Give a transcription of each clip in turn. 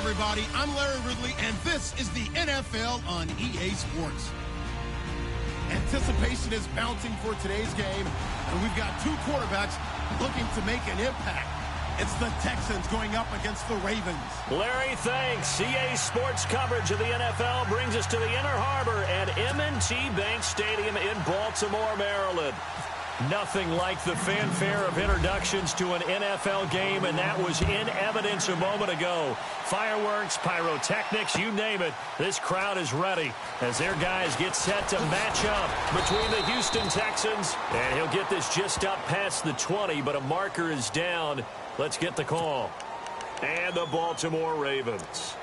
everybody. I'm Larry Ridley, and this is the NFL on EA Sports. Anticipation is mounting for today's game, and we've got two quarterbacks looking to make an impact. It's the Texans going up against the Ravens. Larry, thanks. EA Sports coverage of the NFL brings us to the Inner Harbor at M&T Bank Stadium in Baltimore, Maryland. Nothing like the fanfare of introductions to an NFL game, and that was in evidence a moment ago. Fireworks, pyrotechnics, you name it. This crowd is ready as their guys get set to match up between the Houston Texans. And he'll get this just up past the 20, but a marker is down. Let's get the call. And the Baltimore Ravens.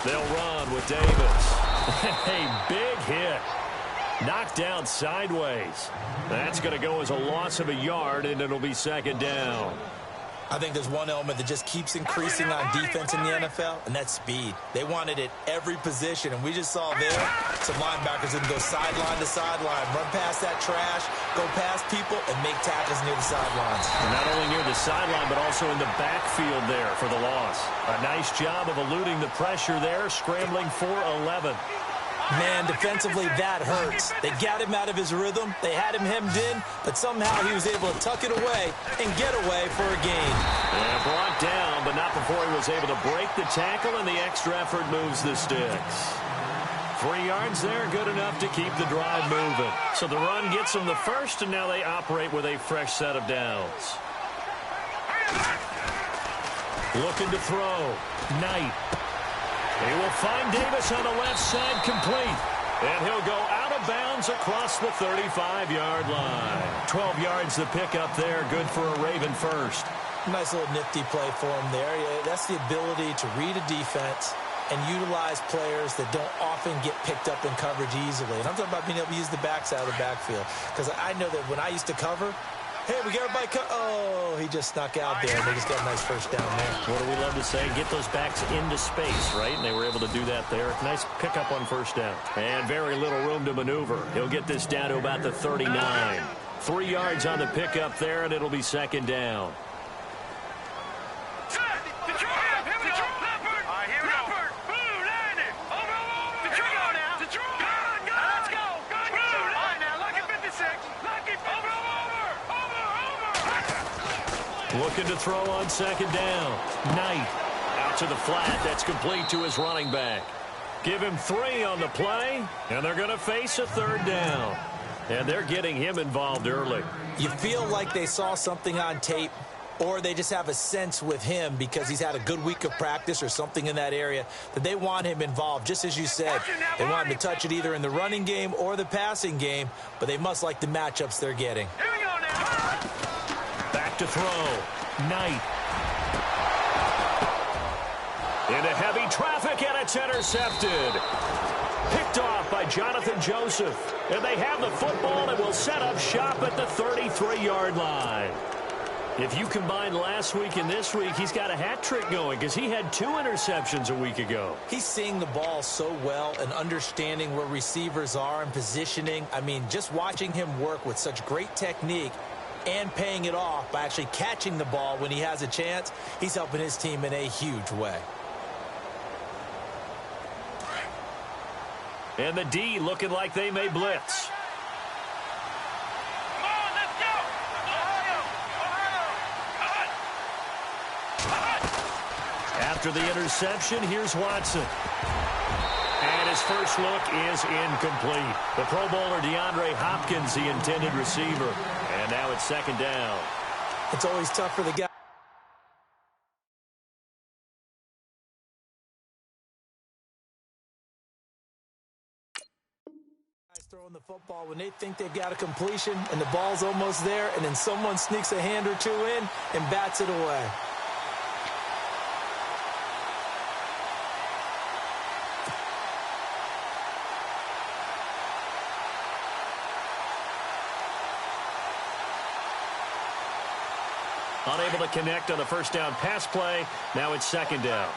They'll run with Davis. A big hit. Knocked down sideways. That's going to go as a loss of a yard, and it'll be second down. I think there's one element that just keeps increasing on defense in the NFL, and that's speed. They want it at every position, and we just saw there some linebackers that go sideline to sideline, run past that trash, go past people, and make tackles near the sidelines. And not only near the sideline, but also in the backfield there for the loss. A nice job of eluding the pressure there, scrambling for 11. Man, defensively, that hurts. They got him out of his rhythm. They had him hemmed in, but somehow he was able to tuck it away and get away for a gain. And brought down, but not before he was able to break the tackle, and the extra effort moves the sticks. 3 yards there, good enough to keep the drive moving. So the run gets them the first, and now they operate with a fresh set of downs. Looking to throw. Knight. He will find Davis on the left side, complete. And he'll go out of bounds across the 35-yard line. 12 yards the pickup there, good for a Raven first. Nice little nifty play for him there. That's the ability to read a defense and utilize players that don't often get picked up in coverage easily. And I'm talking about being able to use the backs out of the backfield. Because I know that when I used to cover, hey, we got everybody oh, he just snuck out there, and they just got a nice first down there. What do we love to say? Get those backs into space, right? And they were able to do that there. Nice pickup on first down. And very little room to maneuver. He'll get this down to about the 39. 3 yards on the pickup there, and it'll be second down. Looking to throw on second down. Knight out to the flat. That's complete to his running back. Give him 3 on the play, and they're going to face a third down. And they're getting him involved early. You feel like they saw something on tape, or they just have a sense with him because he's had a good week of practice or something in that area that they want him involved. Just as you said, they want him to touch it either in the running game or the passing game, but they must like the matchups they're getting. Here we go now. Back to throw. Knight. Into heavy traffic, and it's intercepted. Picked off by Jonathan Joseph. And they have the football and will set up shop at the 33-yard line. If you combine last week and this week, he's got a hat trick going because he had 2 interceptions a week ago. He's seeing the ball so well and understanding where receivers are and positioning. I mean, just watching him work with such great technique and paying it off by actually catching the ball when he has a chance, he's helping his team in a huge way. And the D looking like they may blitz. Come on, let's go. After the interception, here's Watson. And his first look is incomplete. The Pro Bowler DeAndre Hopkins, the intended receiver. And now it's second down. It's always tough for the guy. Throwing the football when they think they've got a completion and the ball's almost there, and then someone sneaks a hand or 2 in and bats it away. Unable to connect on the first down pass play. Now it's second down.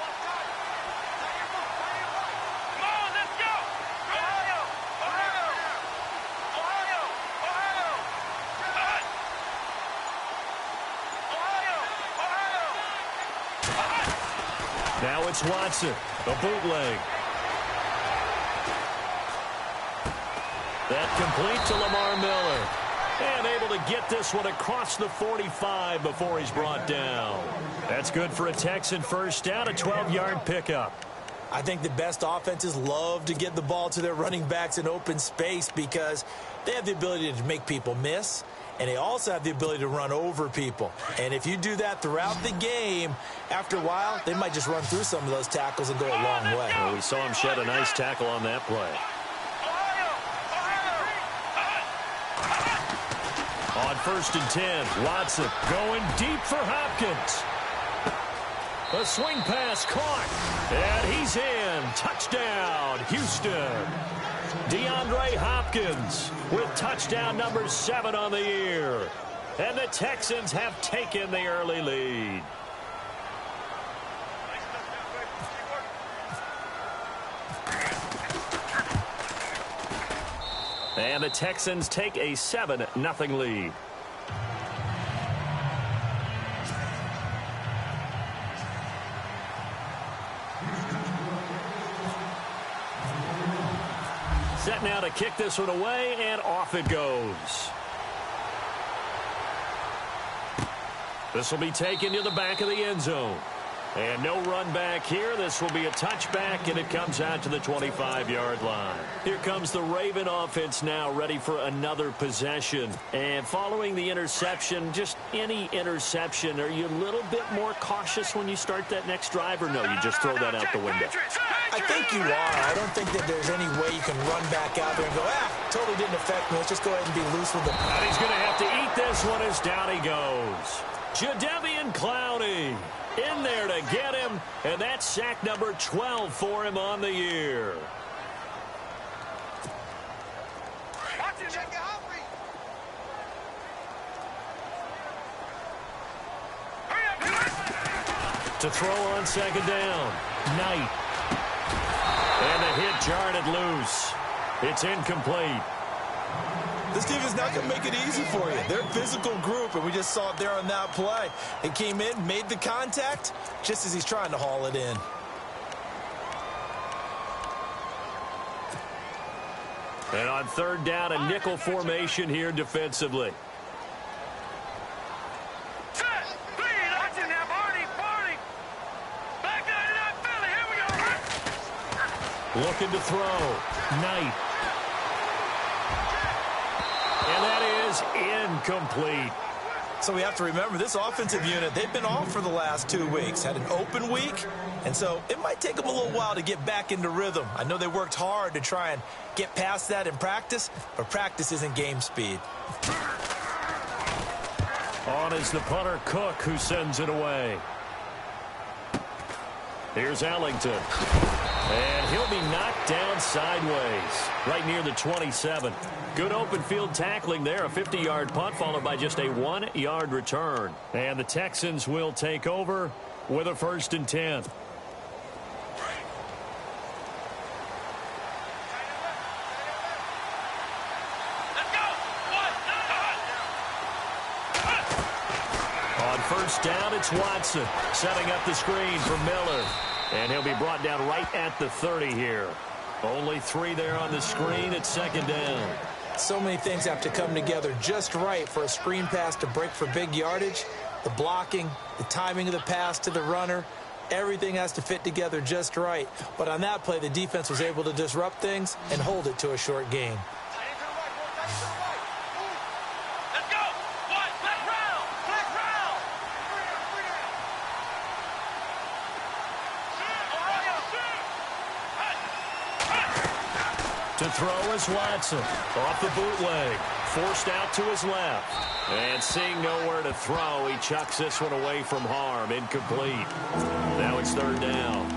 Now it's Watson, a bootleg. That complete to Lamar Miller. And able to get this one across the 45 before he's brought down. That's good for a Texan first down, a 12-yard pickup. I think the best offenses love to get the ball to their running backs in open space because they have the ability to make people miss, and they also have the ability to run over people. And if you do that throughout the game, after a while, they might just run through some of those tackles and go a long way. Well, we saw him shed a nice tackle on that play. On 1st and 10, Watson going deep for Hopkins. A swing pass caught, and he's in. Touchdown, Houston. DeAndre Hopkins with touchdown number 7 on the year. And the Texans have taken the early lead. And the Texans take a 7-0 lead. Set now to kick this one away, and off it goes. This will be taken to the back of the end zone. And no run back here. This will be a touchback, and it comes out to the 25-yard line. Here comes the Raven offense now, ready for another possession. And following the interception, just any interception, are you a little bit more cautious when you start that next drive, or no, you just throw that out the window? I think you are. I don't think that there's any way you can run back out there and go, totally didn't affect me. Let's just go ahead and be loose with the... And he's going to have to eat this one as down he goes. Jadeveon Clowney in there to get him, and that's sack number 12 for him on the year. To throw on second down, Knight. And the hit jarred it loose. It's incomplete. This team is not going to make it easy for you. They're a physical group, and we just saw it there on that play. It came in, made the contact, just as he's trying to haul it in. And on third down, a nickel formation here defensively. Looking to throw. Knight. And that is incomplete. So we have to remember, this offensive unit, they've been off for the last 2 weeks. Had an open week, and so it might take them a little while to get back into rhythm. I know they worked hard to try and get past that in practice, but practice isn't game speed. On is the punter, Cook, who sends it away. Here's Ellington. And he'll be knocked down sideways, right near the 27. Good open field tackling there. A 50-yard punt followed by just a 1-yard return. And the Texans will take over with a 1st and 10. On first down, it's Watson setting up the screen for Miller. And he'll be brought down right at the 30 here. Only 3 there on the screen at second down. So many things have to come together just right for a screen pass to break for big yardage. The blocking, the timing of the pass to the runner, everything has to fit together just right. But on that play, the defense was able to disrupt things and hold it to a short gain. To throw is Watson. Off the bootleg. Forced out to his left. And seeing nowhere to throw, he chucks this one away from harm. Incomplete. Now it's third down.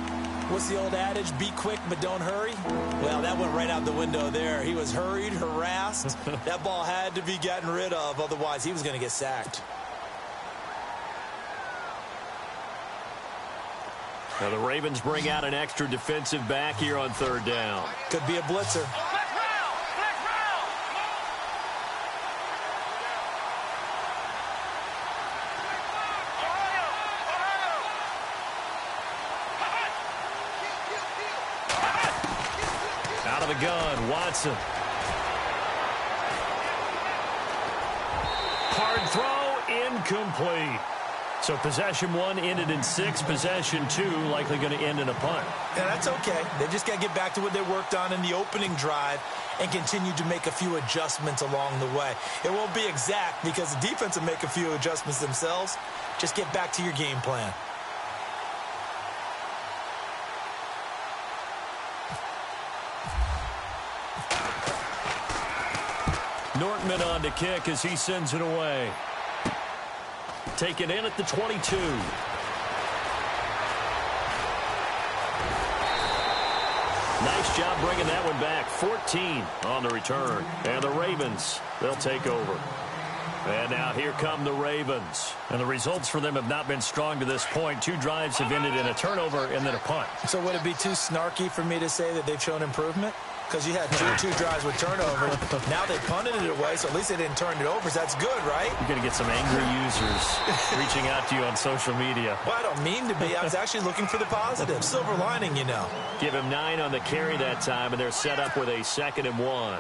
What's the old adage? Be quick, but don't hurry? Well, that went right out the window there. He was hurried, harassed. That ball had to be gotten rid of. Otherwise, he was going to get sacked. Now the Ravens bring out an extra defensive back here on third down. Could be a blitzer. Flex round! Flex round! Out of the gun, Watson. Hard throw, incomplete. So possession 1 ended in 6. Possession 2 likely going to end in a punt. Yeah, that's okay. They just got to get back to what they worked on in the opening drive and continue to make a few adjustments along the way. It won't be exact because the defense will make a few adjustments themselves. Just get back to your game plan. Nortman on to kick as he sends it away. Taken in at the 22. Nice job bringing that one back. 14 on the return. And the Ravens, they'll take over. And now here come the Ravens. And the results for them have not been strong to this point. 2 drives have ended in a turnover and then a punt. So would it be too snarky for me to say that they've shown improvement? Because you had two drives with turnover. Now they punted it away, so at least they didn't turn it over. So that's good, right? You're going to get some angry users reaching out to you on social media. Well, I don't mean to be. I was actually looking for the positive. Silver lining, you know. Give him 9 on the carry that time, and they're set up with a 2nd and 1.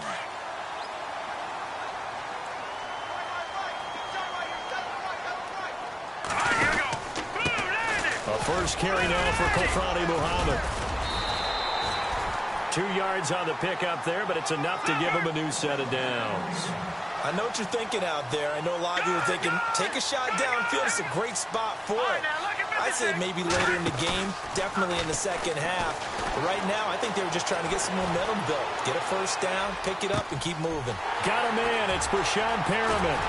A first carry now for Kofrani Muhammad. 2 yards on the pickup there, but it's enough to give him a new set of downs. I know what you're thinking out there. I know a lot of you are thinking, take a shot downfield. It's a great spot for it. I'd say maybe later in the game, definitely in the second half. But right now, I think they were just trying to get some momentum built. Get a first down, pick it up, and keep moving. Got a man. It's Brashad Perriman.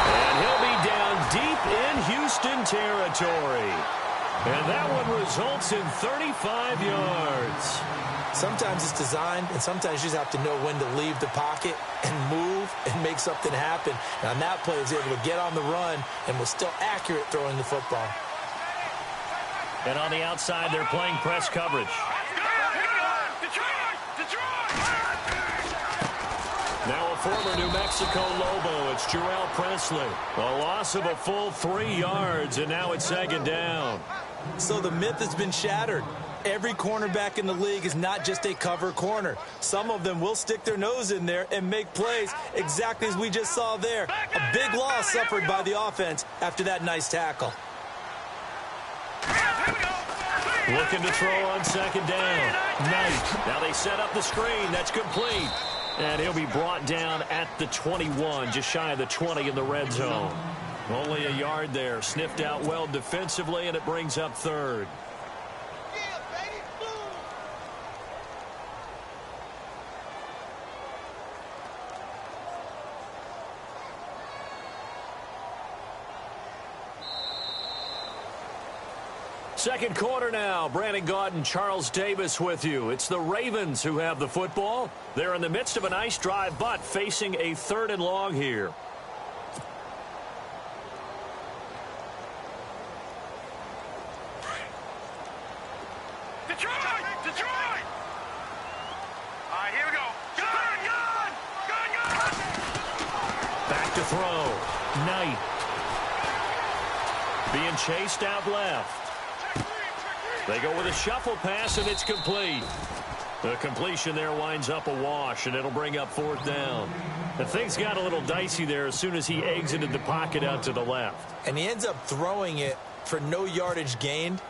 And he'll be down deep in Houston territory. And that one results in 35 yards. Sometimes it's designed, and sometimes you just have to know when to leave the pocket and move and make something happen. And on that play, he was able to get on the run and was still accurate throwing the football. And on the outside, they're playing press coverage. Now a former New Mexico Lobo, it's Jarrell Presley. A loss of a full 3 yards, and now it's 2nd down. So the myth has been shattered. Every cornerback in the league is not just a cover corner. Some of them will stick their nose in there and make plays exactly as we just saw there. A big loss suffered by the offense after that nice tackle. Looking to throw on 2nd down. Knight. Now they set up the screen. That's complete. And he'll be brought down at the 21, just shy of the 20 in the red zone. Only a yard there. Sniffed out well defensively, and it brings up 3rd. Second quarter now. Brandon Gaudin and Charles Davis with you. It's the Ravens who have the football. They're in the midst of a nice drive, but facing a 3rd and long here. Detroit! Detroit! All right, here we go. Gun! Back to throw. Knight. Being chased out left. They go with a shuffle pass, and it's complete. The completion there winds up a wash, and it'll bring up 4th down. And things got a little dicey there as soon as he exited the pocket out to the left. And he ends up throwing it for no yardage gained.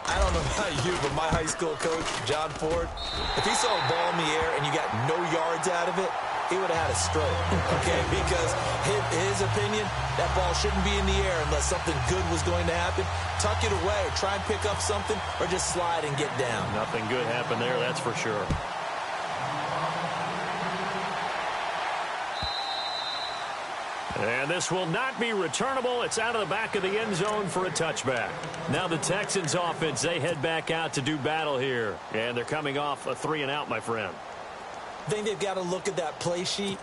I don't know about you, but my high school coach, John Ford, if he saw a ball in the air and you got no yards out of it, he would have had a stroke, okay? Because his opinion, that ball shouldn't be in the air unless something good was going to happen. Tuck it away, try and pick up something, or just slide and get down. Nothing good happened there, that's for sure. And this will not be returnable. It's out of the back of the end zone for a touchback. Now the Texans offense, they head back out to do battle here. And they're coming off a 3-and-out, my friend. I think they've got to look at that play sheet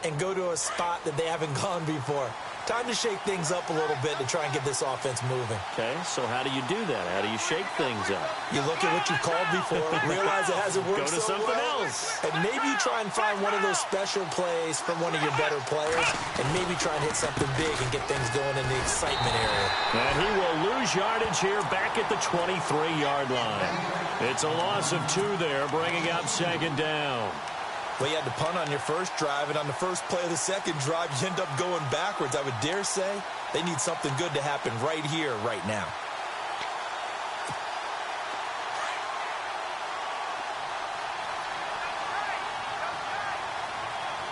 and go to a spot that they haven't gone before. Time to shake things up a little bit to try and get this offense moving. Okay, so how do you do that? How do you shake things up? You look at what you've called before, realize it hasn't worked Go to so something well, else. and maybe you try and find one of those special plays from one of your better players, and maybe try and hit something big and get things going in the excitement area. And he will lose yardage here back at the 23-yard line. It's a loss of 2 there, bringing up second down. Well, you had to punt on your first drive, and on the first play of the second drive, you end up going backwards. I would dare say they need something good to happen right here, right now.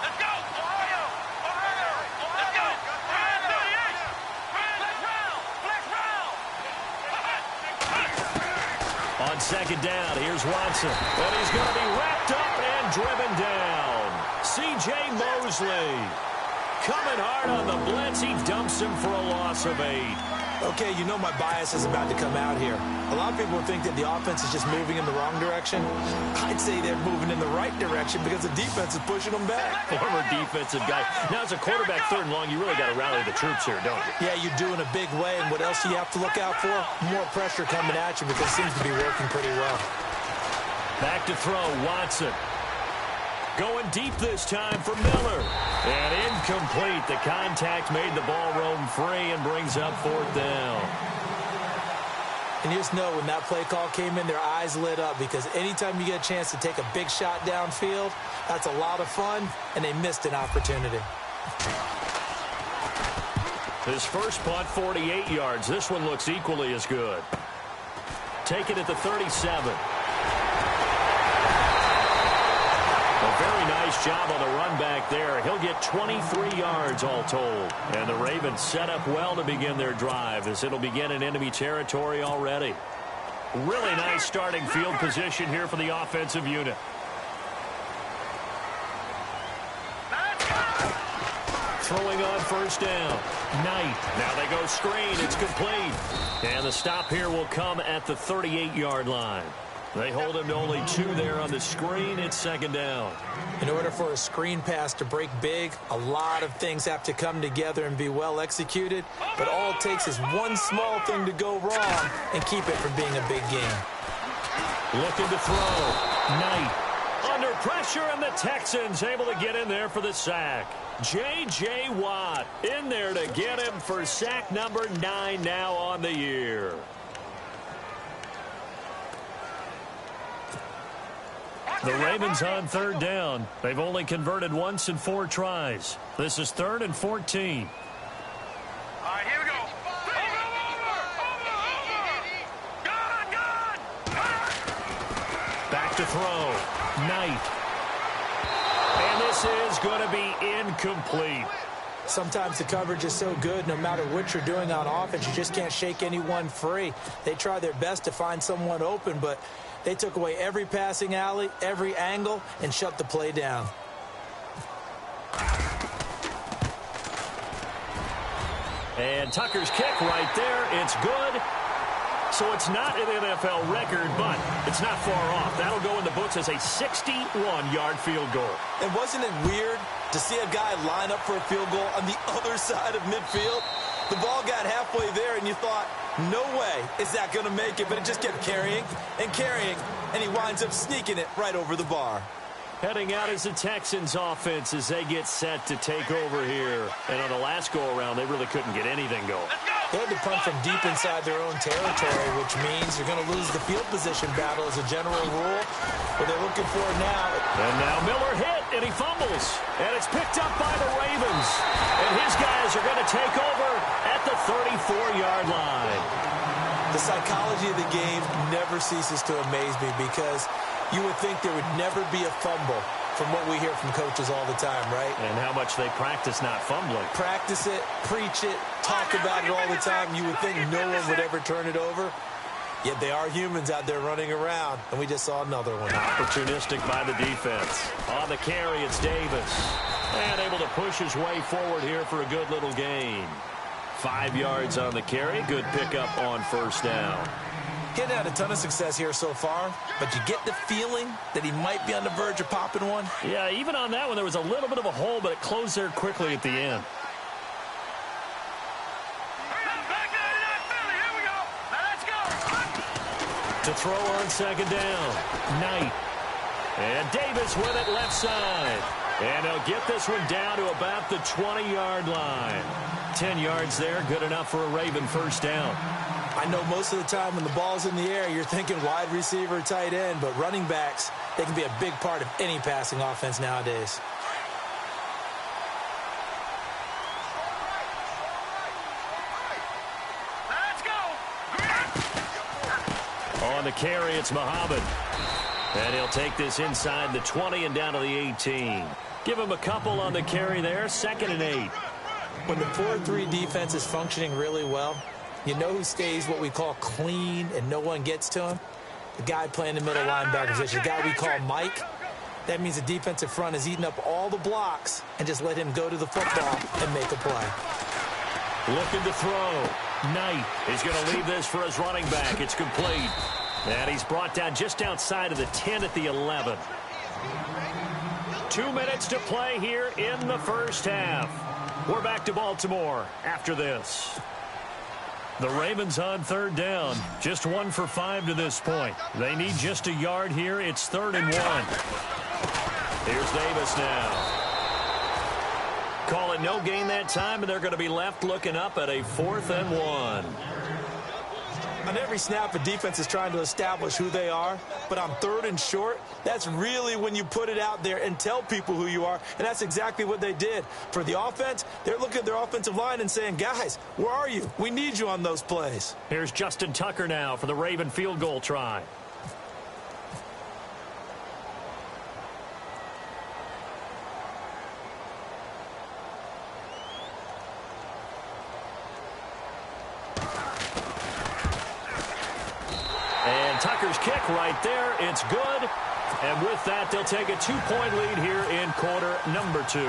Let's go, Ohio! Ohio! Let's go! On second down, here's Watson. And he's going to be wrapped up and driven down. C.J. Mosley coming hard on the blitz. He dumps him for a loss of 8. Okay, you know my bias is about to come out here. A lot of people think that the offense is just moving in the wrong direction. I'd say they're moving in the right direction because the defense is pushing them back. Former defensive guy. Now, as a quarterback, 3rd and long, you really got to rally the troops here, don't you? Yeah, you do in a big way, and what else do you have to look out for? More pressure coming at you because it seems to be working pretty well. Back to throw, Watson. Going deep this time for Miller. And incomplete. The contact made the ball roam free and brings up 4th down. And you just know when that play call came in, their eyes lit up because anytime you get a chance to take a big shot downfield, that's a lot of fun, and they missed an opportunity. His first punt, 48 yards. This one looks equally as good. Take it at the 37. A very nice job on the run back there. He'll get 23 yards all told. And the Ravens set up well to begin their drive as it'll begin in enemy territory already. Really nice starting field position here for the offensive unit. Throwing on first down. Knight. Now they go screen. It's complete. And the stop here will come at the 38-yard line. They hold him to only 2 there on the screen. It's second down. In order for a screen pass to break big, a lot of things have to come together and be well executed. But all it takes is one small thing to go wrong and keep it from being a big game. Looking to throw. Knight under pressure, and the Texans able to get in there for the sack. J.J. Watt in there to get him for sack number 9 now on the year. The Ravens on 3rd down. They've only converted once in 4 tries. This is 3rd and 14. All right, here we go. Back to throw. Knight. And this is going to be incomplete. Sometimes the coverage is so good, no matter what you're doing on offense, you just can't shake anyone free. They try their best to find someone open, but they took away every passing alley, every angle, and shut the play down. And Tucker's kick right there. It's good. So it's not an NFL record, but it's not far off. That'll go in the books as a 61-yard field goal. And wasn't it weird to see a guy line up for a field goal on the other side of midfield? The ball got halfway there, and you thought, no way is that going to make it. But it just kept carrying and carrying, and he winds up sneaking it right over the bar. Heading out is the Texans offense as they get set to take over here. And on the last go-around, they really couldn't get anything going. They had to punt from deep inside their own territory, which means you're going to lose the field position battle as a general rule. But they're looking for it now. And now Miller hit, and he fumbles. And it's picked up by the Ravens. And his guys are going to take over at the 34-yard line. The psychology of the game never ceases to amaze me because you would think there would never be a fumble from what we hear from coaches all the time, right? And how much they practice not fumbling. Practice it, preach it, talk about it all the time. You would think no one would ever turn it over. Yet they are humans out there running around, and we just saw another one. Opportunistic by the defense. On the carry, it's Davis. And able to push his way forward here for a good little gain. 5 yards on the carry. Good pickup on first down. Getting had a ton of success here so far, but you get the feeling that he might be on the verge of popping one. Yeah, even on that one, there was a little bit of a hole, but it closed there quickly at the end. To throw on second down. Knight. And Davis with it left side. And he'll get this one down to about the 20-yard line. 10 yards there, good enough for a Raven first down. I know most of the time when the ball's in the air, you're thinking wide receiver, tight end, but running backs, they can be a big part of any passing offense nowadays. Let's go. On the carry, it's Muhammad. And he'll take this inside the 20 and down to the 18. Give him a couple on the carry there, 2nd and 8. When the 4-3 defense is functioning really well, you know who stays what we call clean and no one gets to him? The guy playing the middle linebacker position, the guy we call Mike. That means the defensive front is eating up all the blocks and just let him go to the football and make a play. Looking to throw. Knight is going to leave this for his running back. It's complete. And he's brought down just outside of the 10 at the 11. 2 minutes to play here in the first half. We're back to Baltimore after this. The Ravens on 3rd down. Just 1 for 5 to this point. They need just a yard here. It's 3rd and 1. Here's Davis now. Call it no gain that time, and they're going to be left looking up at a 4th and 1. On every snap, a defense is trying to establish who they are, but on 3rd and short, that's really when you put it out there and tell people who you are, and that's exactly what they did. For the offense, they're looking at their offensive line and saying, guys, where are you? We need you on those plays. Here's Justin Tucker now for the Raven field goal try. Tucker's kick right there. It's good. And with that, they'll take a 2-point lead here in quarter number 2.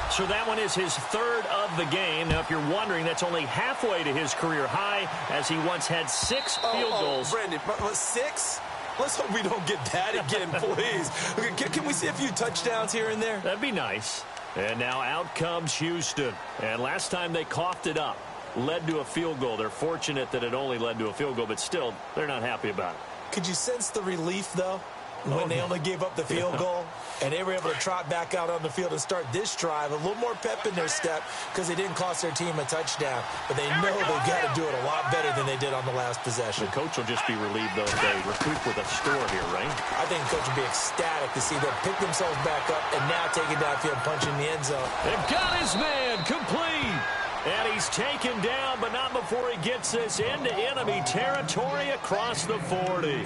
So that one is his 3rd of the game. Now, if you're wondering, that's only halfway to his career high, as he once had 6 field goals. Brandon, 6? Let's hope we don't get that again, please. Can we see a few touchdowns here and there? That'd be nice. And now out comes Houston. And last time they coughed it up. Led to a field goal. They're fortunate that it only led to a field goal, but still, they're not happy about it. Could you sense the relief, though, when they only gave up the field goal and they were able to trot back out on the field and start this drive? A little more pep in their step because they didn't cost their team a touchdown, but they know they've got to do it a lot better than they did on the last possession. The coach will just be relieved, though, if they recoup with a score here, right? I think the coach will be ecstatic to see them pick themselves back up and now take it downfield and punch in the end zone. They've got his man complete. And he's taken down, but not before he gets this into enemy territory across the 40.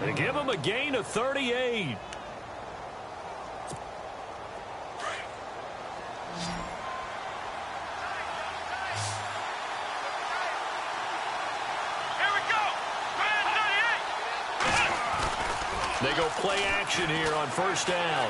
They give him a gain of 38. Here we go. They go play action here on 1st down.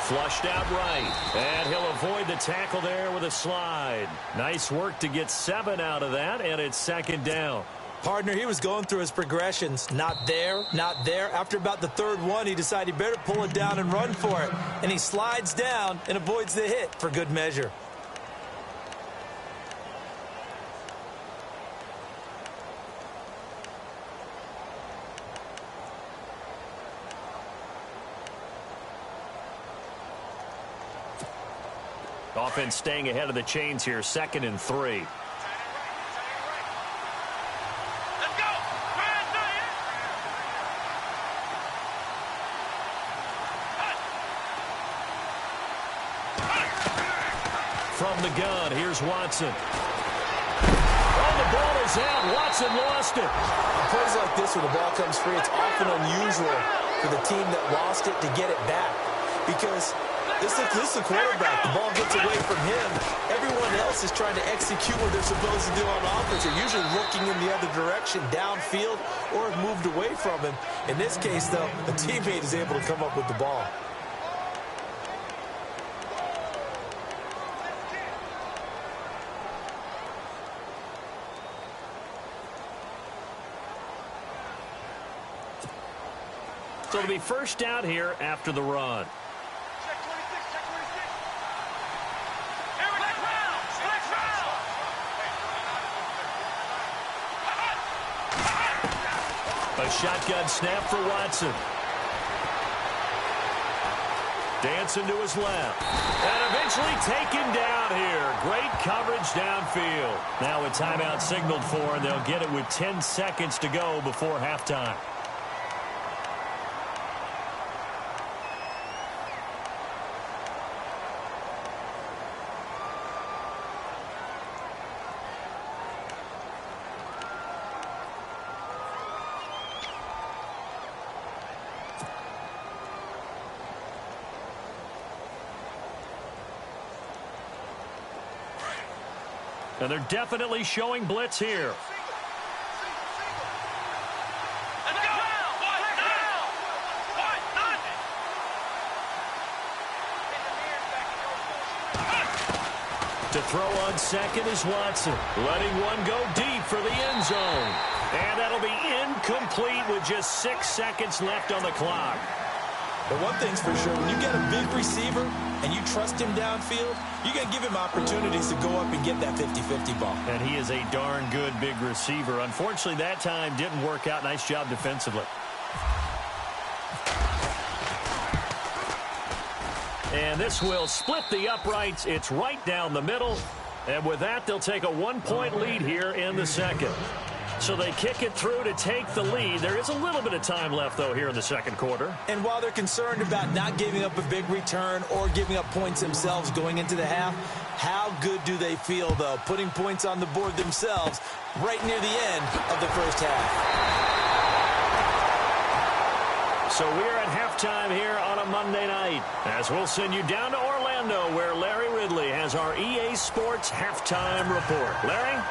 Flushed out right, and he'll avoid the tackle there with a slide. Nice work to get 7 out of that, and it's 2nd down. Partner, he was going through his progressions. Not there, not there. After about the 3rd one, he decided he better pull it down and run for it. And he slides down and avoids the hit for good measure. Offense staying ahead of the chains here, 2nd and 3. Let's go. From the gun, here's Watson. Oh, the ball is out. Watson lost it. In plays like this, when the ball comes free, it's often unusual for the team that lost it to get it back. Because this is the quarterback. The ball gets away from him. Everyone else is trying to execute what they're supposed to do on offense. They're usually looking in the other direction, downfield, or have moved away from him. In this case, though, a teammate is able to come up with the ball. So it'll be 1st down here after the run. Check 26, check 26. Here we go. Next round. A shotgun snap for Watson. Dancing to his left. And eventually taken down here. Great coverage downfield. Now a timeout signaled for, and they'll get it with 10 seconds to go before halftime. And they're definitely showing blitz here. Let's go! To throw on second is Watson. Letting one go deep for the end zone. And that'll be incomplete with just 6 seconds left on the clock. But one thing's for sure, when you get a big receiver and you trust him downfield, you're going to give him opportunities to go up and get that 50-50 ball. And he is a darn good big receiver. Unfortunately, that time didn't work out. Nice job defensively. And this will split the uprights. It's right down the middle. And with that, they'll take a 1-point lead here in the second. So they kick it through to take the lead. There is a little bit of time left, though, here in the second quarter. And while they're concerned about not giving up a big return or giving up points themselves going into the half, how good do they feel, though, putting points on the board themselves right near the end of the first half? So we're at halftime here on a Monday night, as we'll send you down to Orlando, where Larry Ridley has our EA Sports halftime report. Larry?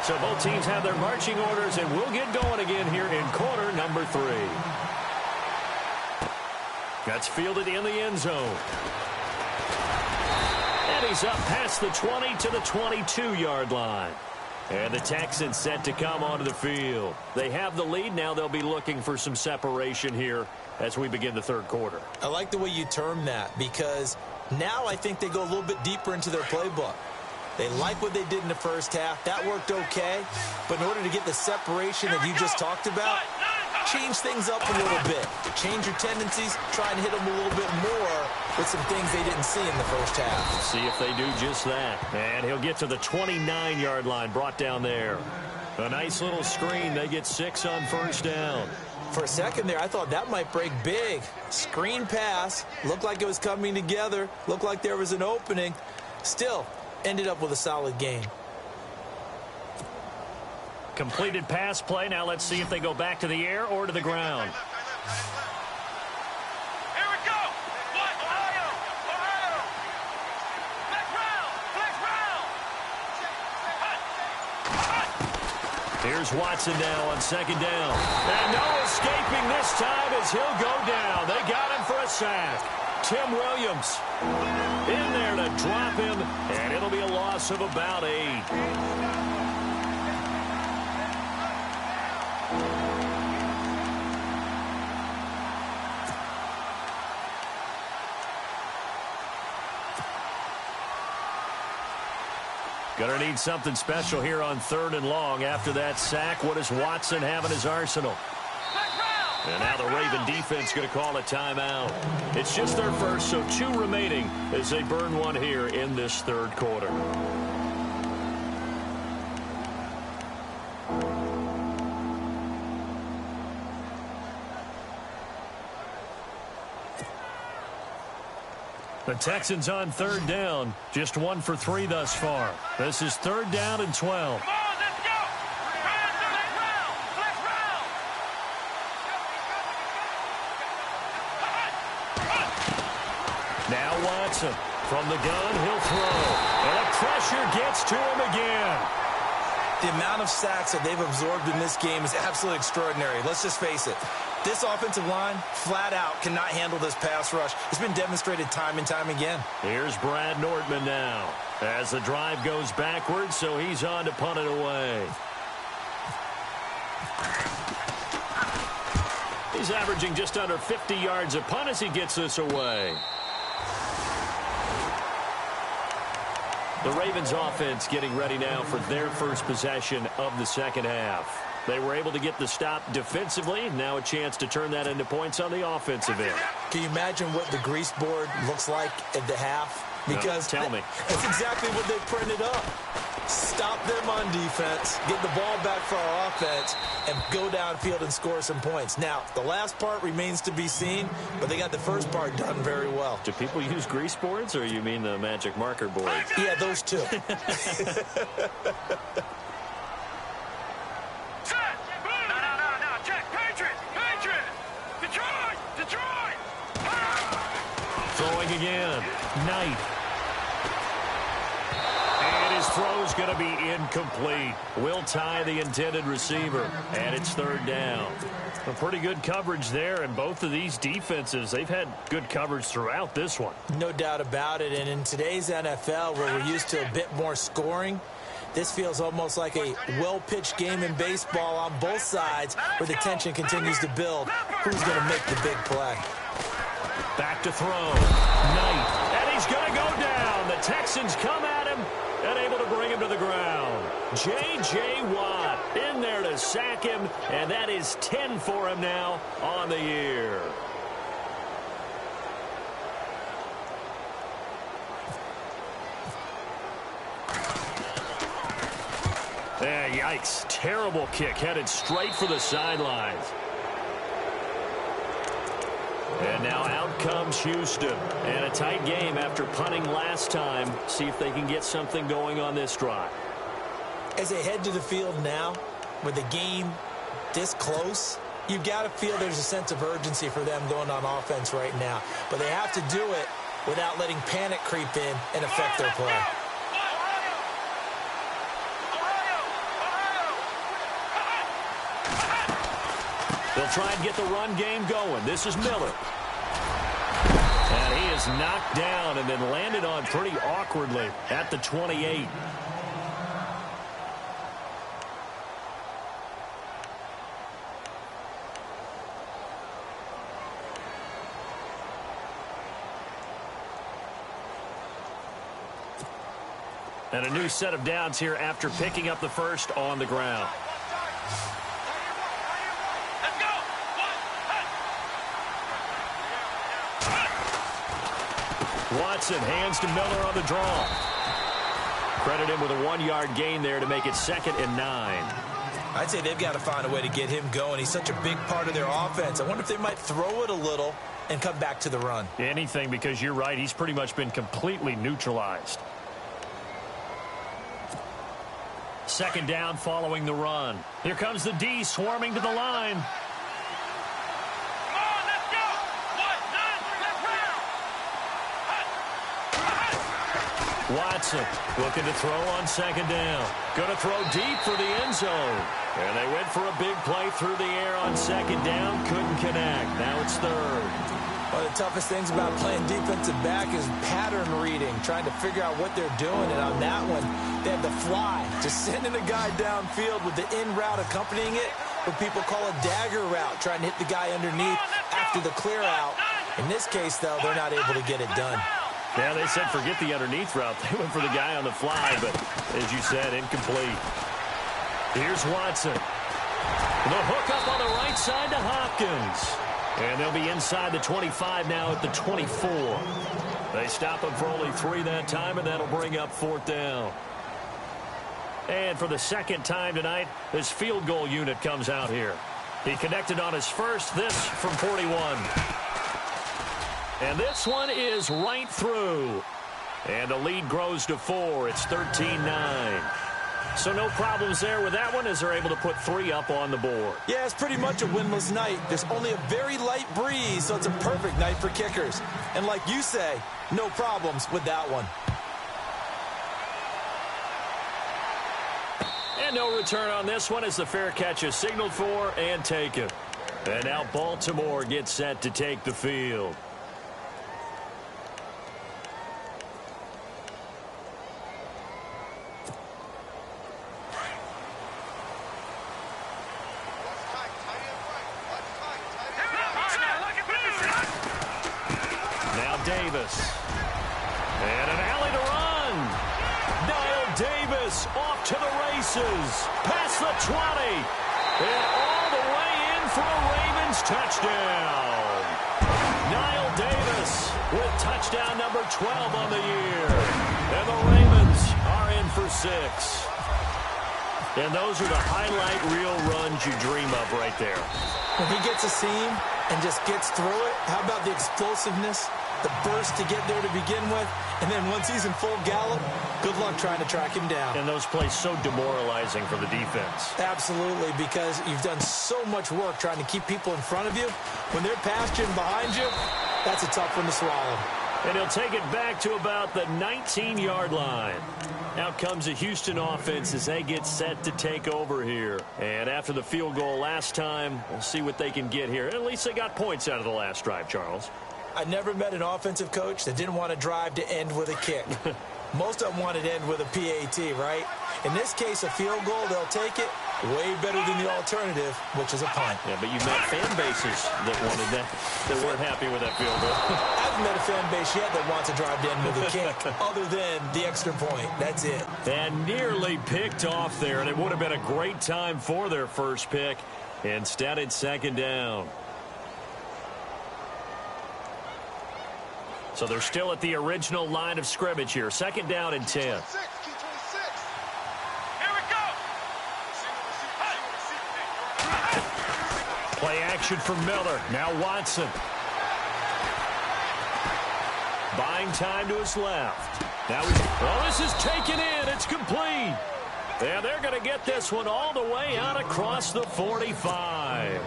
So both teams have their marching orders, and we'll get going again here in quarter number 3. That's fielded in the end zone. And he's up past the 20 to the 22-yard line. And the Texans set to come onto the field. They have the lead. Now they'll be looking for some separation here as we begin the third quarter. I like the way you term that, because now I think they go a little bit deeper into their playbook. They like what they did in the first half. That worked okay. But in order to get the separation that you just talked about, change things up a little bit. Change your tendencies. Try and hit them a little bit more with some things they didn't see in the first half. See if they do just that. And he'll get to the 29-yard line, brought down there. A nice little screen. They get 6 on first down. For a second there, I thought that might break big. Screen pass. Looked like it was coming together. Looked like there was an opening. Still, ended up with a solid game. Completed pass play. Now let's see if they go back to the air or to the ground. Here we go. Ohio. Flex round. Here's Watson now on second down. And no escaping this time as he'll go down. They got him for a sack. Tim Williams in there to drop him, and it'll be a loss of about 8. Gonna need something special here on 3rd and long. After that sack, what does Watson have in his arsenal? And now the Raven defense going to call a timeout. It's just their first, so 2 remaining as they burn one here in this third quarter. The Texans on 3rd down. Just 1 for 3 thus far. This is 3rd down and 12. Come on, let's go. Now Watson from the gun, he'll throw. And the pressure gets to him again. The amount of sacks that they've absorbed in this game is absolutely extraordinary. Let's just face it. This offensive line, flat out, cannot handle this pass rush. It's been demonstrated time and time again. Here's Brad Nordman now as the drive goes backwards, so he's on to punt it away. He's averaging just under 50 yards a punt as he gets this away. The Ravens offense getting ready now for their first possession of the second half. They were able to get the stop defensively. Now a chance to turn that into points on the offensive end. Can you imagine what the grease board looks like at the half? Because tell me. That's exactly what they printed up. Stop them on defense, get the ball back for our offense, and go downfield and score some points. Now, the last part remains to be seen, but they got the first part done very well. Do people use grease boards, or you mean the magic marker boards? Yeah, those two. Throwing again. Knight. And his throw's going to be incomplete. Will tie the intended receiver. And it's third down. A pretty good coverage there, and both of these defenses, they've had good coverage throughout this one. No doubt about it. And in today's NFL, where we're used to a bit more scoring, this feels almost like a well-pitched game in baseball on both sides, where the tension continues to build. Who's going to make the big play? Back to throw. Knight. And he's going to go down. The Texans come at him and able to bring him to the ground. J.J. Watt in there to sack him, and that is 10 for him now on the year. Yikes. Terrible kick headed straight for the sidelines. And now out comes Houston. And a tight game after punting last time. See if they can get something going on this drive. As they head to the field now, with the game this close, you've got to feel there's a sense of urgency for them going on offense right now. But they have to do it without letting panic creep in and affect their play. They'll try and get the run game going. This is Miller. And he is knocked down and then landed on pretty awkwardly at the 28. And a new set of downs here after picking up the first on the ground. Watson hands to Miller on the draw. Credit him with a 1-yard gain there to make it 2nd and 9. I'd say they've got to find a way to get him going. He's such a big part of their offense. I wonder if they might throw it a little and come back to the run. Anything, because you're right. He's pretty much been completely neutralized. 2nd down following the run. Here comes the D swarming to the line. Watson looking to throw on 2nd down. Going to throw deep for the end zone. And they went for a big play through the air on 2nd down. Couldn't connect. Now it's 3rd. One of the toughest things about playing defensive back is pattern reading, trying to figure out what they're doing. And on that one, they had the fly, just sending a guy downfield with the in route accompanying it, what people call a dagger route, trying to hit the guy underneath after the clear out. In this case, though, they're not able to get it done. Yeah, they said forget the underneath route. They went for the guy on the fly, but as you said, incomplete. Here's Watson. The hook up on the right side to Hopkins. And they'll be inside the 25 now at the 24. They stop him for only 3 that time, and that'll bring up 4th down. And for the 2nd time tonight, this field goal unit comes out here. He connected on his first, this from 41. And this one is right through. And the lead grows to 4. It's 13-9. So no problems there with that one as they're able to put 3 up on the board. Yeah, it's pretty much a winless night. There's only a very light breeze, so it's a perfect night for kickers. And like you say, no problems with that one. And no return on this one as the fair catch is signaled for and taken. And now Baltimore gets set to take the field. Davis. And an alley to run. Knile Davis off to the races. Past the 20. And all the way in for a Ravens touchdown. Knile Davis with touchdown number 12 on the year. And the Ravens are in for 6. And those are the highlight reel runs you dream of right there. When he gets a seam and just gets through it, how about the explosiveness, the burst to get there to begin with, and then once he's in full gallop, good luck trying to track him down. And those plays so demoralizing for the defense. Absolutely, because you've done so much work trying to keep people in front of you. When they're past you and behind you, that's a tough one to swallow. And he'll take it back to about the 19-yard line. Out comes the Houston offense as they get set to take over here. And after the field goal last time, we'll see what they can get here. At least they got points out of the last drive, Charles. I never met an offensive coach that didn't want to drive to end with a kick. Most of them wanted to end with a PAT, right? In this case, a field goal, they'll take it. Way better than the alternative, which is a punt. Yeah, but you met fan bases that wanted that, that weren't happy with that field goal. I haven't met a fan base yet that wants to drive to end with a kick, other than the extra point. That's it. And nearly picked off there, and it would have been a great time for their first pick. Instead, it's second down. So they're still at the original line of scrimmage here. Second down and 10. Play action for Miller. Now Watson. Buying time to his left. Now he's... Oh, this is taken in. It's complete. Yeah, they're going to get this one all the way out across the 45.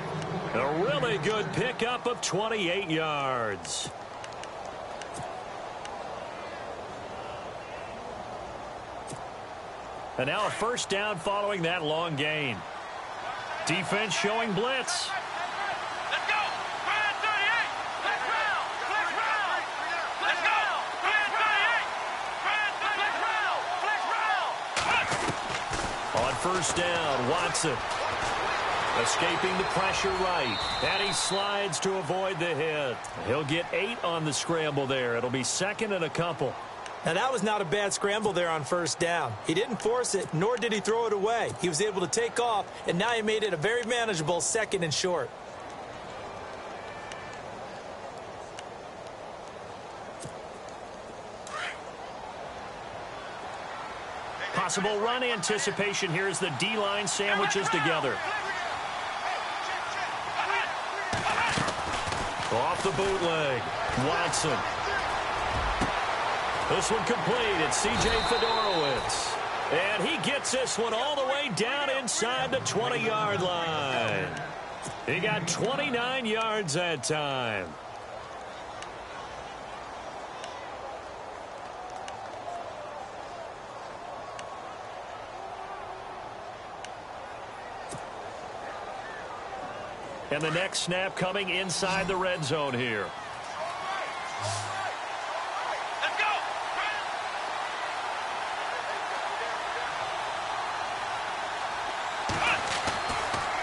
A really good pickup of 28 yards. And now a first down following that long gain. Defense showing blitz. Let's go! Brand 38! Let's round! Let's round! Let's go! Brand 38! Brand 38! Let's round! Let's round! On first down, Watson. Escaping the pressure right. And he slides to avoid the hit. He'll get 8 on the scramble there. It'll be second and a couple. Now, that was not a bad scramble there on first down. He didn't force it, nor did he throw it away. He was able to take off, and now he made it a very manageable second and short. Possible run anticipation here as the D-line sandwiches together. Off the bootleg. Watson. This one complete. It's C.J. Fedorowicz. And he gets this one all the way down inside the 20-yard line. He got 29 yards that time. And the next snap coming inside the red zone here.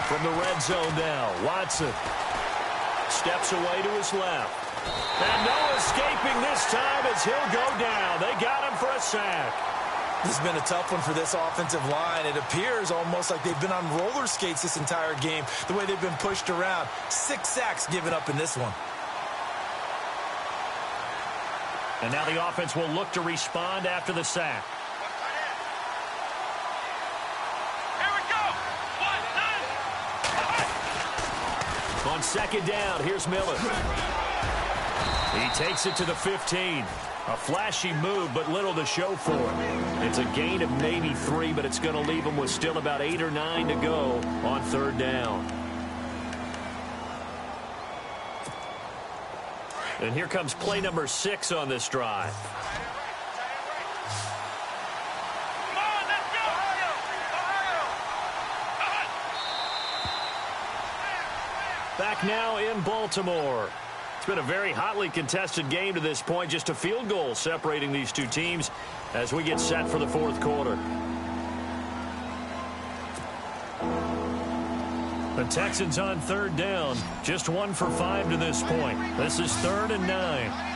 From the red zone now, Watson steps away to his left. And no escaping this time as he'll go down. They got him for a sack. This has been a tough one for this offensive line. It appears almost like they've been on roller skates this entire game, the way they've been pushed around. 6 sacks given up in this one. And now the offense will look to respond after the sack. On second down, here's Miller. He takes it to the 15. A flashy move, but little to show for it. It's a gain of maybe 3, but it's going to leave him with still about 8 or 9 to go on third down. And here comes play number 6 on this drive. Back now in Baltimore. It's been a very hotly contested game to this point. Just a field goal separating these two teams as we get set for the fourth quarter. The Texans on third down. Just 1 for 5 to this point. This is 3rd and 9.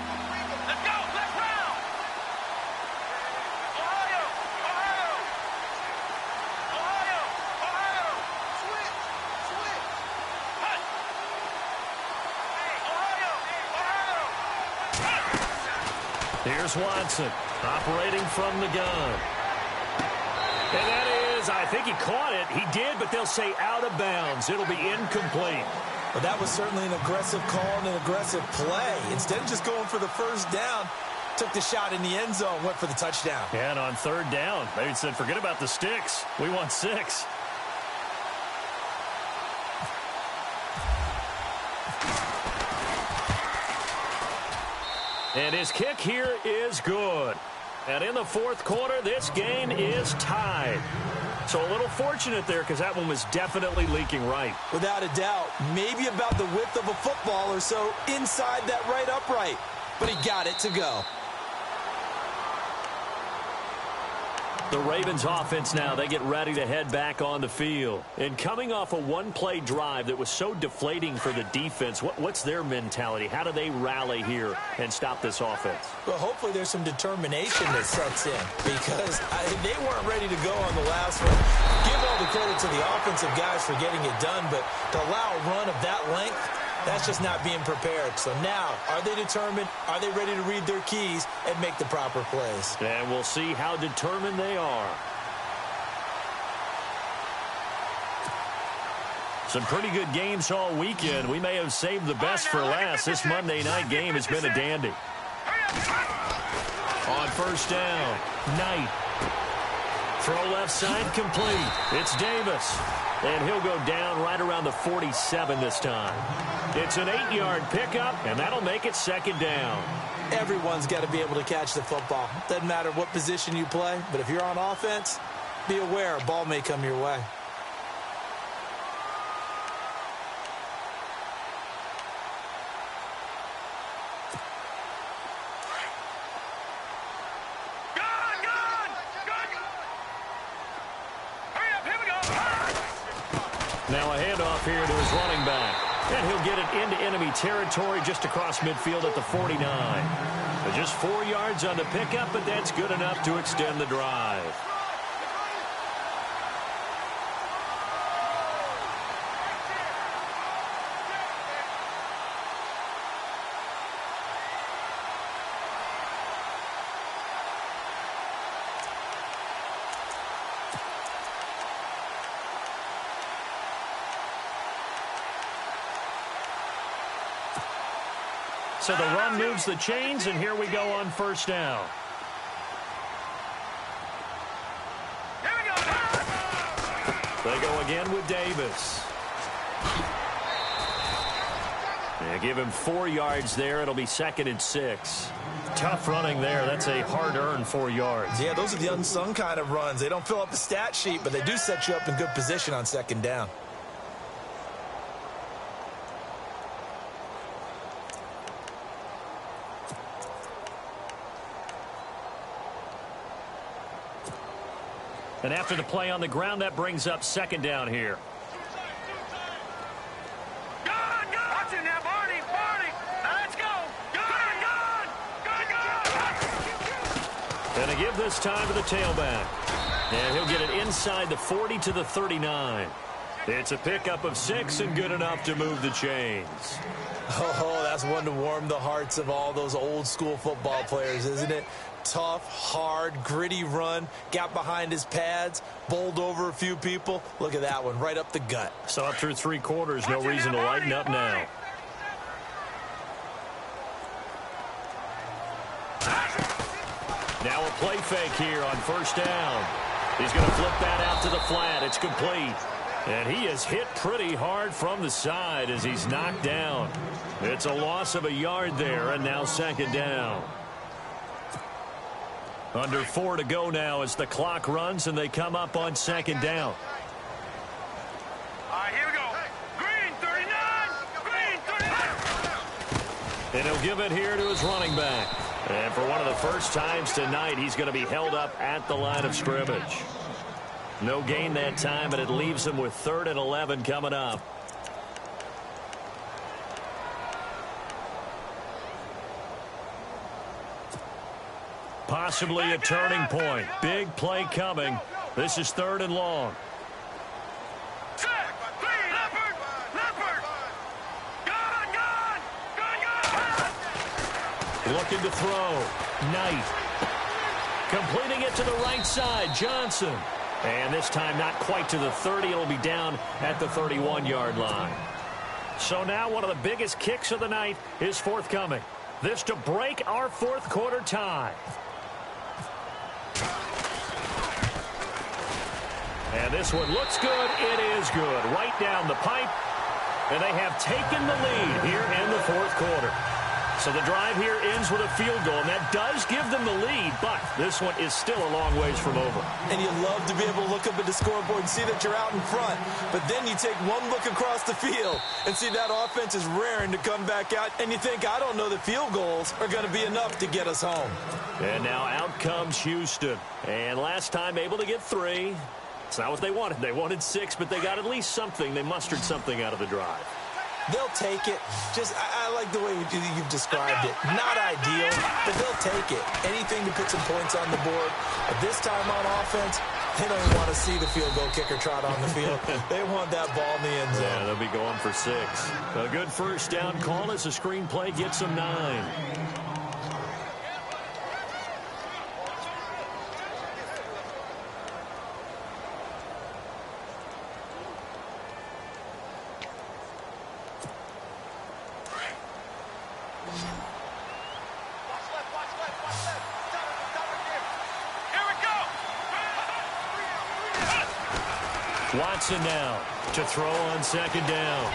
Here's Watson operating from the gun. And that is, I think he caught it. He did, but they'll say out of bounds. It'll be incomplete. Well, that was certainly an aggressive call and an aggressive play. Instead of just going for the first down, took the shot in the end zone, went for the touchdown. And on third down, they said, forget about the sticks. We want 6. And his kick here is good. And in the fourth quarter, this game is tied. So a little fortunate there because that one was definitely leaking right. Without a doubt, maybe about the width of a football or so inside that right upright. But he got it to go. The Ravens offense now, they get ready to head back on the field. And coming off a one-play drive that was so deflating for the defense, what's their mentality? How do they rally here and stop this offense? Well, hopefully there's some determination that sets in because they weren't ready to go on the last one. Give all the credit to the offensive guys for getting it done, but to allow a run of that length, that's just not being prepared. So now, are they determined? Are they ready to read their keys and make the proper plays? And we'll see how determined they are. Some pretty good games all weekend. We may have saved the best for last. This Monday night game has been a dandy. On first down, Knight. Throw left side complete. It's Davis. And he'll go down right around the 47 this time. It's an 8-yard pickup, and that'll make it second down. Everyone's got to be able to catch the football. Doesn't matter what position you play, but if you're on offense, be aware a ball may come your way. Now a handoff here to his running back. And he'll get it into enemy territory just across midfield at the 49. But just 4 yards on the pickup, but that's good enough to extend the drive. So the run moves the chains, and here we go on first down. They go again with Davis. They give him 4 yards there. It'll be 2nd and 6. Tough running there. That's a hard-earned 4 yards. Yeah, those are the unsung kind of runs. They don't fill up the stat sheet, but they do set you up in good position on second down. And after the play on the ground, that brings up second down here. Watch it now, Barney. Let's go. And they give this time to the tailback. And he'll get it inside the 40 to the 39. It's a pickup of 6 and good enough to move the chains. Oh, that's one to warm the hearts of all those old-school football players, isn't it? Tough, hard, gritty run, got behind his pads, bowled over a few people. Look at that one, right up the gut. So up through 3 quarters, no reason to lighten up now. Now a play fake here on first down. He's going to flip that out to the flat. It's complete. And he is hit pretty hard from the side as he's knocked down. It's a loss of a yard there, and now second down. Under 4 to go now as the clock runs, and they come up on second down. All right, here we go. Green 39. Green 39. And he'll give it here to his running back. And for one of the first times tonight, he's going to be held up at the line of scrimmage. No gain that time, but it leaves him with 3rd and 11 coming up. Possibly a turning point. Big play coming. This is 3rd and long. Looking to throw. Knight. Completing it to the right side. Johnson. And this time not quite to the 30. It'll be down at the 31-yard line. So now one of the biggest kicks of the night is forthcoming. This to break our fourth quarter tie. And this one looks good. It is good. Right down the pipe. And they have taken the lead here in the fourth quarter. So the drive here ends with a field goal, and that does give them the lead, but this one is still a long ways from over. And you love to be able to look up at the scoreboard and see that you're out in front, but then you take one look across the field and see that offense is raring to come back out, and you think, I don't know that field goals are going to be enough to get us home. And now out comes Houston, and last time able to get 3. It's not what they wanted. They wanted 6, but they got at least something. They mustered something out of the drive. They'll take it. I like the way you've described it. Not ideal, but they'll take it. Anything to put some points on the board. But this time on offense, they don't even want to see the field goal kicker trot on the field. They want that ball in the end zone. Yeah, they'll be going for 6. A good first down call as the screenplay gets them 9. Watson now to throw on second down.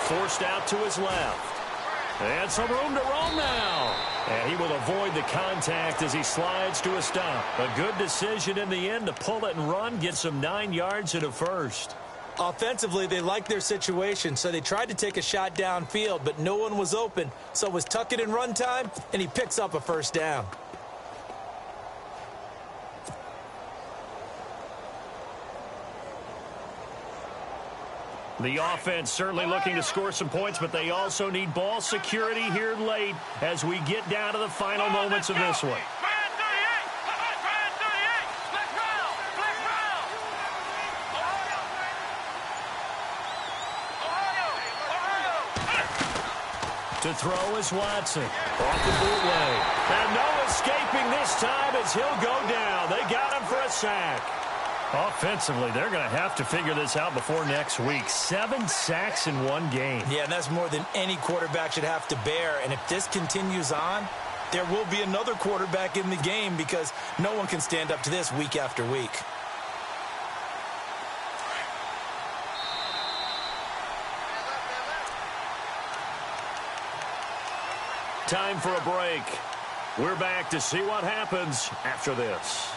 Forced out to his left. And some room to roam now. And he will avoid the contact as he slides to a stop. A good decision in the end to pull it and run. Gets him 9 yards and a first. Offensively, they liked their situation, so they tried to take a shot downfield, but no one was open. So it was tuck it in run time, and he picks up a first down. The offense certainly looking to score some points, but they also need ball security here late as we get down to the final moments of this one. To throw is Watson. Off the bootleg. And no escaping this time as he'll go down. They got him for a sack. Offensively, they're going to have to figure this out before next week. 7 sacks in one game. Yeah, and that's more than any quarterback should have to bear. And if this continues on, there will be another quarterback in the game because no one can stand up to this week after week. Time for a break. We're back to see what happens after this.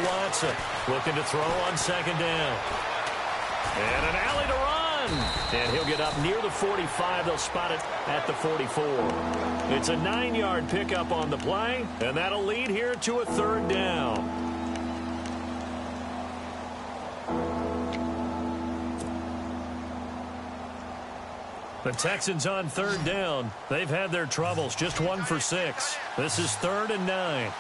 Watson looking to throw on second down. And an alley to run. And he'll get up near the 45. They'll spot it at the 44. It's a 9-yard pickup on the play, and that'll lead here to a third down. The Texans on third down. They've had their troubles. Just 1 for 6. This is 3rd and 9.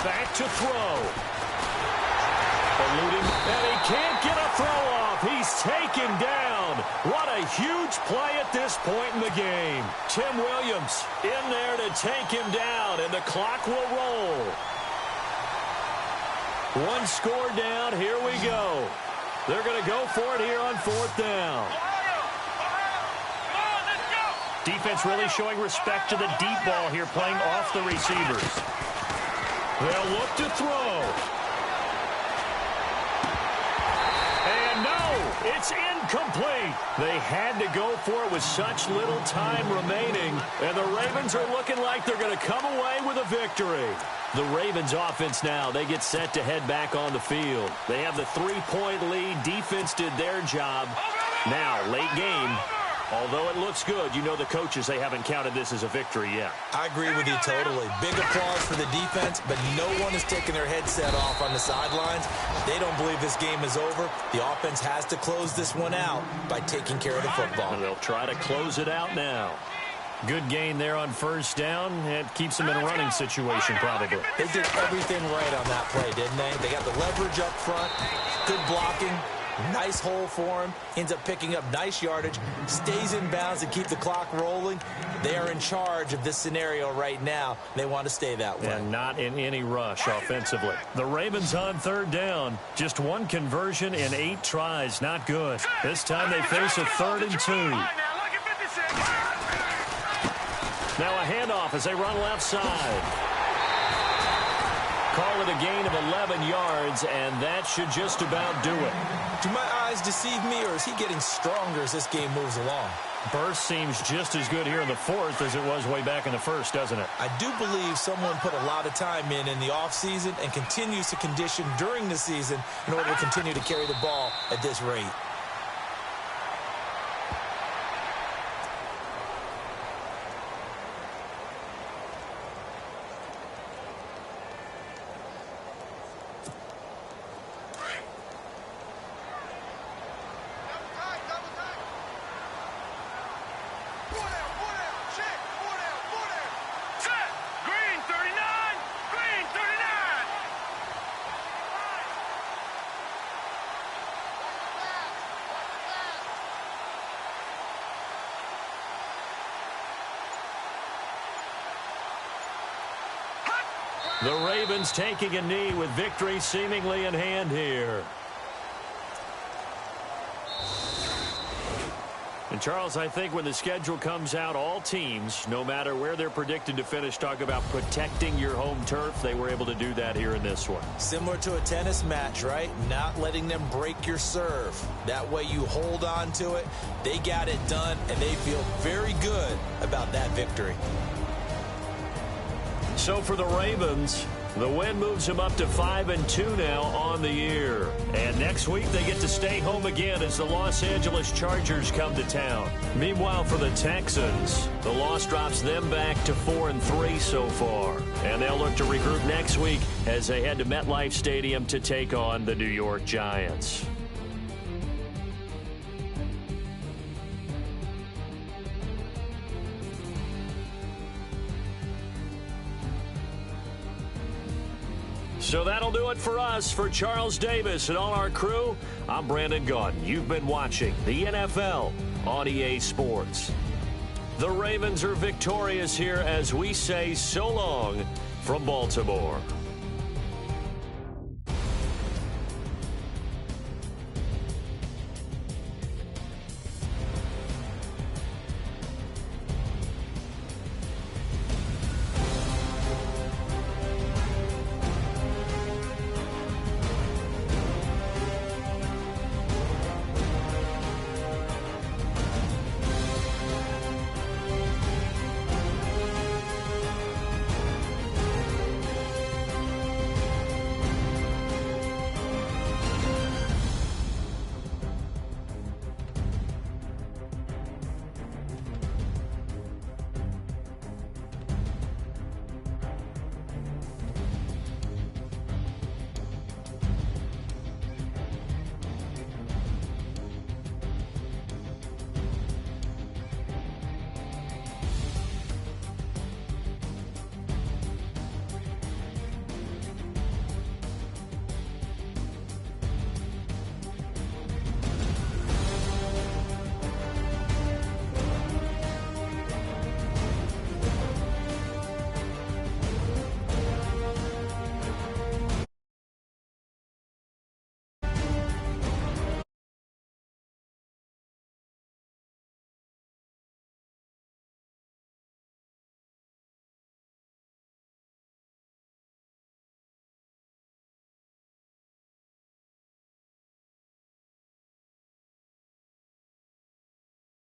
Back to throw. Eluding, and he can't get a throw off. He's taken down. What a huge play at this point in the game. Tim Williams in there to take him down, and the clock will roll. 1 score down. Here we go. They're going to go for it here on 4th down. Defense really showing respect to the deep ball here, playing off the receivers. They'll look to throw. And no, it's incomplete. They had to go for it with such little time remaining. And the Ravens are looking like they're going to come away with a victory. The Ravens offense now, they get set to head back on the field. They have the 3-point lead. Defense did their job. Now, late game, Although it looks good, you know the coaches, they haven't counted this as a victory yet. I agree with you totally. Big applause for the defense, but no one is taking their headset off on the sidelines. They don't believe this game is over. The offense has to close this one out by taking care of the football. And they'll try to close it out now. Good gain there on first down. It keeps them in a running situation probably. They did everything right on that play, didn't they? They got the leverage up front, good blocking, nice hole for him, ends up picking up nice yardage, stays in bounds to keep the clock rolling. They are in charge of this scenario right now. They want to stay that way. And not in any rush offensively. The Ravens on third down. Just one conversion in 8 tries. Not good. This time they face a 3rd and 2. Now a handoff as they run left side. Call it a gain of 11 yards, and that should just about do it. Do my eyes deceive me, or is he getting stronger as this game moves along? Burst seems just as good here in the 4th as it was way back in the 1st, doesn't it? I do believe someone put a lot of time in the offseason and continues to condition during the season in order to continue to carry the ball at this rate. The Ravens taking a knee with victory seemingly in hand here. And, Charles, I think when the schedule comes out, all teams, no matter where they're predicted to finish, talk about protecting your home turf. They were able to do that here in this one. Similar to a tennis match, right? Not letting them break your serve. That way you hold on to it. They got it done, and they feel very good about that victory. So for the Ravens, the win moves them up to 5-2 now on the year. And next week they get to stay home again as the Los Angeles Chargers come to town. Meanwhile, for the Texans, the loss drops them back to 4-3 so far. And they'll look to regroup next week as they head to MetLife Stadium to take on the New York Giants. So that'll do it for us. For Charles Davis and all our crew, I'm Brandon Gaudin. You've been watching the NFL on EA Sports. The Ravens are victorious here as we say so long from Baltimore.